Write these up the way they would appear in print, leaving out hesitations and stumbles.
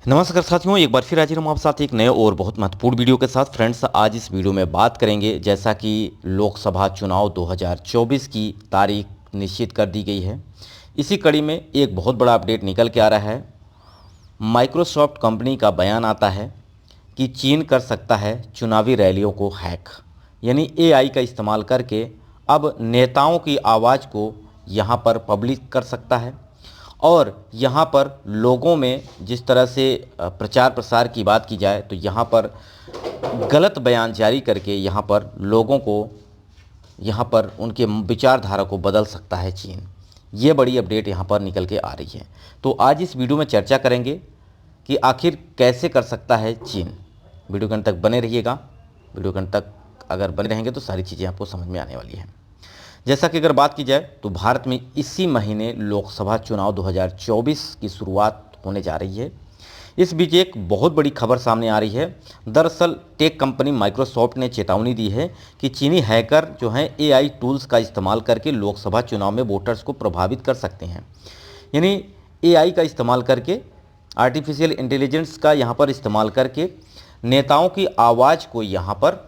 नमस्कार साथियों, एक बार फिर हाजिर हम आपके साथ एक नए और बहुत महत्वपूर्ण वीडियो के साथ। फ्रेंड्स, आज इस वीडियो में बात करेंगे, जैसा कि लोकसभा चुनाव 2024 की तारीख निश्चित कर दी गई है। इसी कड़ी में एक बहुत बड़ा अपडेट निकल के आ रहा है। माइक्रोसॉफ्ट कंपनी का बयान आता है कि चीन कर सकता है चुनावी रैलियों को हैक, यानी एआई का इस्तेमाल करके अब नेताओं की आवाज़ को यहाँ पर पब्लिक कर सकता है। और यहाँ पर लोगों में जिस तरह से प्रचार प्रसार की बात की जाए तो यहाँ पर गलत बयान जारी करके यहाँ पर लोगों को, यहाँ पर उनके विचारधारा को बदल सकता है चीन। ये बड़ी अपडेट यहाँ पर निकल के आ रही है। तो आज इस वीडियो में चर्चा करेंगे कि आखिर कैसे कर सकता है चीन। वीडियो के अंत तक बने रहिएगा। वीडियो के अंत तक अगर बने रहेंगे तो सारी चीज़ें आपको समझ में आने वाली हैं। जैसा कि अगर बात की जाए तो भारत में इसी महीने लोकसभा चुनाव 2024 की शुरुआत होने जा रही है। इस बीच एक बहुत बड़ी खबर सामने आ रही है। दरअसल टेक कंपनी माइक्रोसॉफ्ट ने चेतावनी दी है कि चीनी हैकर जो हैं एआई टूल्स का इस्तेमाल करके लोकसभा चुनाव में वोटर्स को प्रभावित कर सकते हैं। यानी एआई का इस्तेमाल करके, आर्टिफिशियल इंटेलिजेंस का यहाँ पर इस्तेमाल करके नेताओं की आवाज़ को यहाँ पर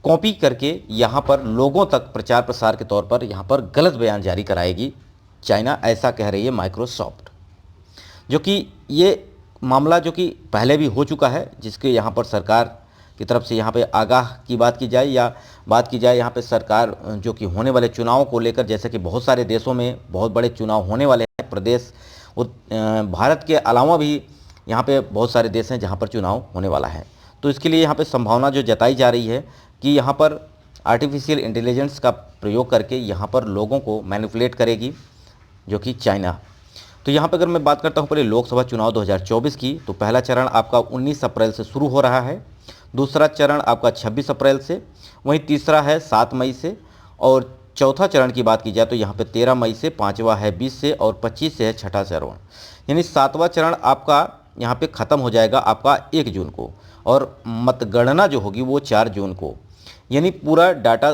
कॉपी करके यहाँ पर लोगों तक प्रचार प्रसार के तौर पर यहाँ पर गलत बयान जारी कराएगी चाइना, ऐसा कह रही है माइक्रोसॉफ्ट। जो कि ये मामला जो कि पहले भी हो चुका है, जिसके यहाँ पर सरकार की तरफ से यहाँ पे आगाह की बात की जाए या बात की जाए यहाँ पे सरकार जो कि होने वाले चुनाव को लेकर, जैसे कि बहुत सारे देशों में बहुत बड़े चुनाव होने वाले हैं। प्रदेश भारत के अलावा भी यहाँ पे बहुत सारे देश हैं जहाँ पर चुनाव होने वाला है। तो इसके लिए यहाँ पे संभावना जो जताई जा रही है कि यहाँ पर आर्टिफिशियल इंटेलिजेंस का प्रयोग करके यहाँ पर लोगों को मैनिपुलेट करेगी, जो कि चाइना। तो यहाँ पर अगर मैं बात करता हूँ पहले लोकसभा चुनाव 2024 की, तो पहला चरण आपका 19 अप्रैल से शुरू हो रहा है, दूसरा चरण आपका 26 अप्रैल से, वहीं तीसरा है 7 मई से, और चौथा चरण की बात की जाए तो यहाँ पे 13 मई से, पाँचवा है 20 से और 25 से है छठा चरण। यानी सातवां चरण आपका यहाँ पे ख़त्म हो जाएगा आपका 1 जून को, और मतगणना जो होगी वो 4 जून को। यानी पूरा डाटा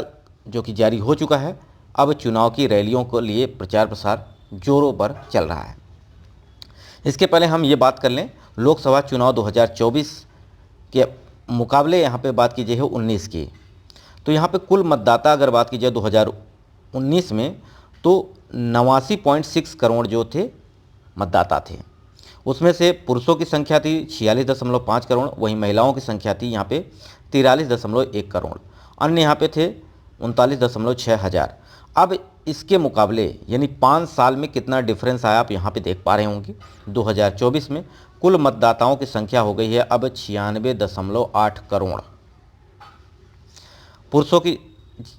जो कि जारी हो चुका है। अब चुनाव की रैलियों के लिए प्रचार प्रसार जोरों पर चल रहा है। इसके पहले हम ये बात कर लें, लोकसभा चुनाव 2024 के मुकाबले यहाँ पे बात की जाए 19 की, तो यहाँ पे कुल मतदाता अगर बात की जाए 2019 में तो 89.6 करोड़ जो थे मतदाता थे। उसमें से पुरुषों की संख्या थी 46.5 करोड़, वहीं महिलाओं की संख्या थी यहाँ पे 43.1 करोड़, अन्य यहाँ पे थे 39.6 हज़ार। अब इसके मुकाबले यानी 5 साल में कितना डिफरेंस आया आप यहाँ पे देख पा रहे होंगे। 2024 में कुल मतदाताओं की संख्या हो गई है अब 96.8 करोड़। पुरुषों की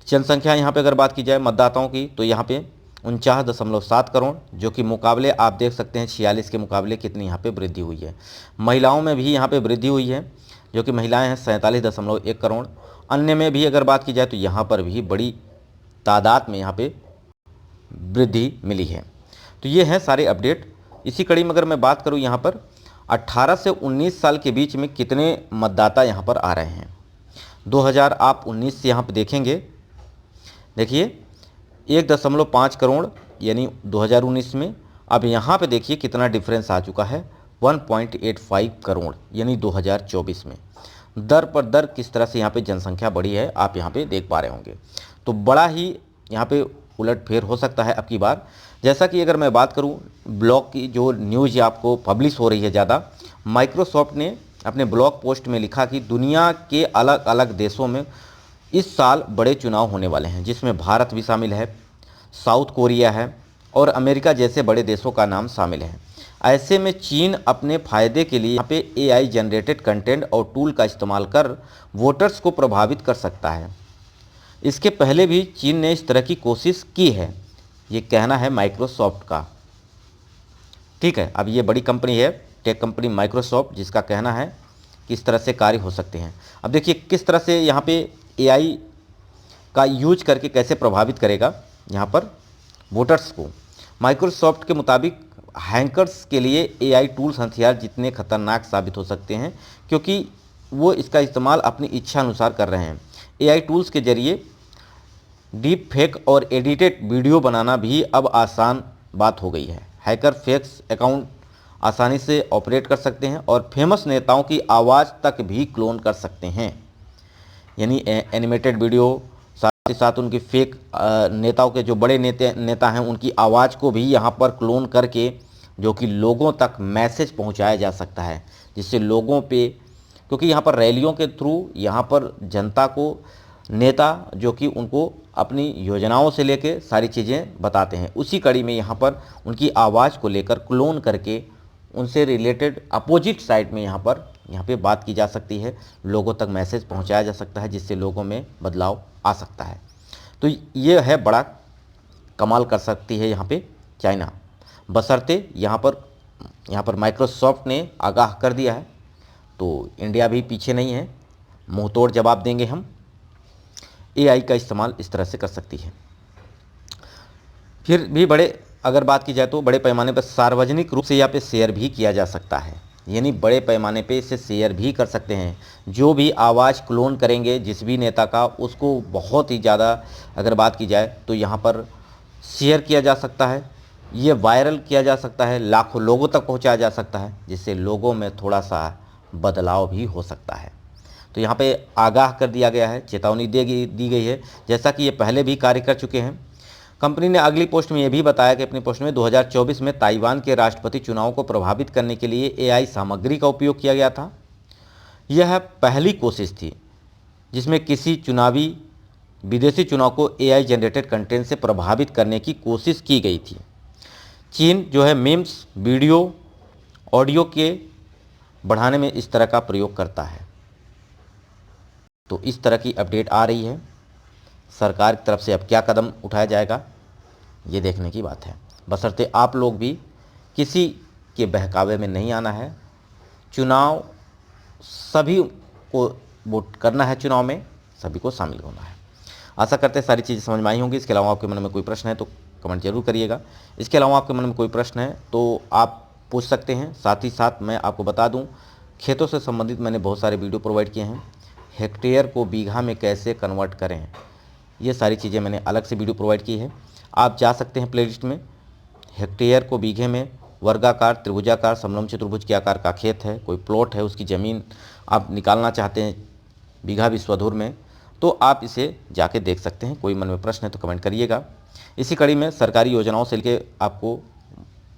जनसंख्या यहाँ पे अगर बात की जाए मतदाताओं की तो यहाँ पे 49.7 करोड़, जो कि मुकाबले आप देख सकते हैं 46 के मुकाबले कितनी यहाँ पे वृद्धि हुई है। महिलाओं में भी यहाँ पे वृद्धि हुई है, जो कि महिलाएं हैं 47.1 करोड़। अन्य में भी अगर बात की जाए तो यहाँ पर भी बड़ी तादाद में यहाँ पे वृद्धि मिली है। तो ये हैं सारे अपडेट। इसी कड़ी में अगर मैं बात करूँ यहाँ पर 18 से 19 साल के बीच में कितने मतदाता यहाँ पर आ रहे हैं। 2019 से यहाँ पर देखेंगे, देखिए 1.5 करोड़ यानी 2019 में। अब यहाँ पे देखिए कितना डिफरेंस आ चुका है, 1.85 करोड़ यानी 2024 में। दर पर दर किस तरह से यहाँ पे जनसंख्या बढ़ी है आप यहाँ पे देख पा रहे होंगे। तो बड़ा ही यहाँ पे उलटफेर हो सकता है अब की बार। जैसा कि अगर मैं बात करूँ ब्लॉग की जो न्यूज़ आपको पब्लिश हो रही है ज़्यादा, माइक्रोसॉफ्ट ने अपने ब्लॉग पोस्ट में लिखा कि दुनिया के अलग अलग देशों में इस साल बड़े चुनाव होने वाले हैं, जिसमें भारत भी शामिल है, साउथ कोरिया है और अमेरिका जैसे बड़े देशों का नाम शामिल है। ऐसे में चीन अपने फ़ायदे के लिए यहाँ पे एआई जनरेटेड कंटेंट और टूल का इस्तेमाल कर वोटर्स को प्रभावित कर सकता है। इसके पहले भी चीन ने इस तरह की कोशिश की है, ये कहना है माइक्रोसॉफ्ट का। ठीक है, अब ये बड़ी कंपनी है टेक कंपनी माइक्रोसॉफ्ट, जिसका कहना है कि इस तरह से कार्य हो सकते हैं। अब देखिए किस तरह से यहाँ पे एआई का यूज करके कैसे प्रभावित करेगा यहाँ पर वोटर्स को। माइक्रोसॉफ्ट के मुताबिक हैकर्स के लिए एआई टूल्स हथियार जितने खतरनाक साबित हो सकते हैं, क्योंकि वो इसका इस्तेमाल अपनी इच्छा अनुसार कर रहे हैं। एआई टूल्स के जरिए डीप फेक और एडिटेड वीडियो बनाना भी अब आसान बात हो गई है। हैकर फेक्स अकाउंट आसानी से ऑपरेट कर सकते हैं और फेमस नेताओं की आवाज़ तक भी क्लोन कर सकते हैं। यानी एनिमेटेड वीडियो, साथ ही साथ उनकी फेक नेताओं के जो बड़े नेता हैं उनकी आवाज़ को भी यहाँ पर क्लोन करके जो कि लोगों तक मैसेज पहुँचाया जा सकता है, जिससे लोगों पे, क्योंकि यहाँ पर रैलियों के थ्रू यहाँ पर जनता को नेता जो कि उनको अपनी योजनाओं से लेकर सारी चीज़ें बताते हैं, उसी कड़ी में यहाँ पर उनकी आवाज़ को लेकर क्लोन करके उनसे रिलेटेड अपोजिट साइड में यहाँ पे बात की जा सकती है, लोगों तक मैसेज पहुँचाया जा सकता है, जिससे लोगों में बदलाव आ सकता है। तो ये है बड़ा कमाल कर सकती है यहाँ पे चाइना, बशर्ते यहाँ पर माइक्रोसॉफ्ट ने आगाह कर दिया है, तो इंडिया भी पीछे नहीं है, मुंह तोड़ जवाब देंगे हम। एआई का इस्तेमाल इस तरह से कर सकती है। फिर भी अगर बात की जाए तो बड़े पैमाने पर सार्वजनिक रूप से यहाँ पे शेयर भी किया जा सकता है, यानी बड़े पैमाने पे इसे शेयर भी कर सकते हैं। जो भी आवाज़ क्लोन करेंगे जिस भी नेता का, उसको बहुत ही ज़्यादा अगर बात की जाए तो यहाँ पर शेयर किया जा सकता है, ये वायरल किया जा सकता है, लाखों लोगों तक पहुँचाया जा सकता है, जिससे लोगों में थोड़ा सा बदलाव भी हो सकता है। तो यहाँ पे आगाह कर दिया गया है, चेतावनी दी गई है, जैसा कि ये पहले भी कार्य कर चुके हैं। कंपनी ने अगली पोस्ट में यह भी बताया कि अपनी पोस्ट में 2024 में ताइवान के राष्ट्रपति चुनाव को प्रभावित करने के लिए एआई सामग्री का उपयोग किया गया था। यह पहली कोशिश थी जिसमें किसी चुनावी विदेशी चुनाव को एआई जनरेटेड कंटेंट से प्रभावित करने की कोशिश की गई थी। चीन जो है मीम्स, वीडियो, ऑडियो के बढ़ाने में इस तरह का प्रयोग करता है। तो इस तरह की अपडेट आ रही है, सरकार की तरफ से अब क्या कदम उठाया जाएगा ये देखने की बात है। बशर्ते आप लोग भी किसी के बहकावे में नहीं आना है। चुनाव सभी को वोट करना है, चुनाव में सभी को शामिल होना है। आशा करते हैं सारी चीज़ें समझ में आई होंगी। इसके अलावा आपके मन में कोई प्रश्न है तो कमेंट जरूर करिएगा। इसके अलावा आपके मन में कोई प्रश्न है तो आप पूछ सकते हैं। साथ ही साथ मैं आपको बता दूं, खेतों से संबंधित मैंने बहुत सारे वीडियो प्रोवाइड किए हैं। हेक्टेयर को बीघा में कैसे कन्वर्ट करें, ये सारी चीज़ें मैंने अलग से वीडियो प्रोवाइड की है, आप जा सकते हैं प्लेलिस्ट में। हेक्टेयर को बीघे में, वर्गाकार, त्रिभुजाकार, समलंब चतुर्भुज के आकार का खेत है, कोई प्लॉट है, उसकी ज़मीन आप निकालना चाहते हैं बीघा विश्वधुर में, तो आप इसे जाके देख सकते हैं। कोई मन में प्रश्न है तो कमेंट करिएगा। इसी कड़ी में सरकारी योजनाओं से लेकर आपको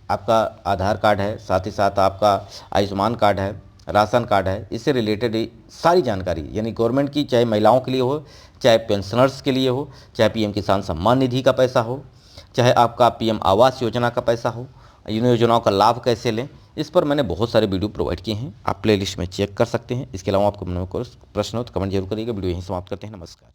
आपका आधार कार्ड है, साथ ही साथ आपका आयुष्मान कार्ड है, राशन कार्ड है, इससे रिलेटेड सारी जानकारी, यानी गवर्नमेंट की, चाहे महिलाओं के लिए हो, चाहे पेंशनर्स के लिए हो, चाहे पीएम किसान सम्मान निधि का पैसा हो, चाहे आपका पीएम आवास योजना का पैसा हो, इन योजनाओं का लाभ कैसे लें, इस पर मैंने बहुत सारे वीडियो प्रोवाइड किए हैं, आप प्लेलिस्ट में चेक कर सकते हैं। इसके अलावा आपको मन में कोई प्रश्न हो तो कमेंट जरूर करिएगा। वीडियो यहीं समाप्त करते हैं। नमस्कार।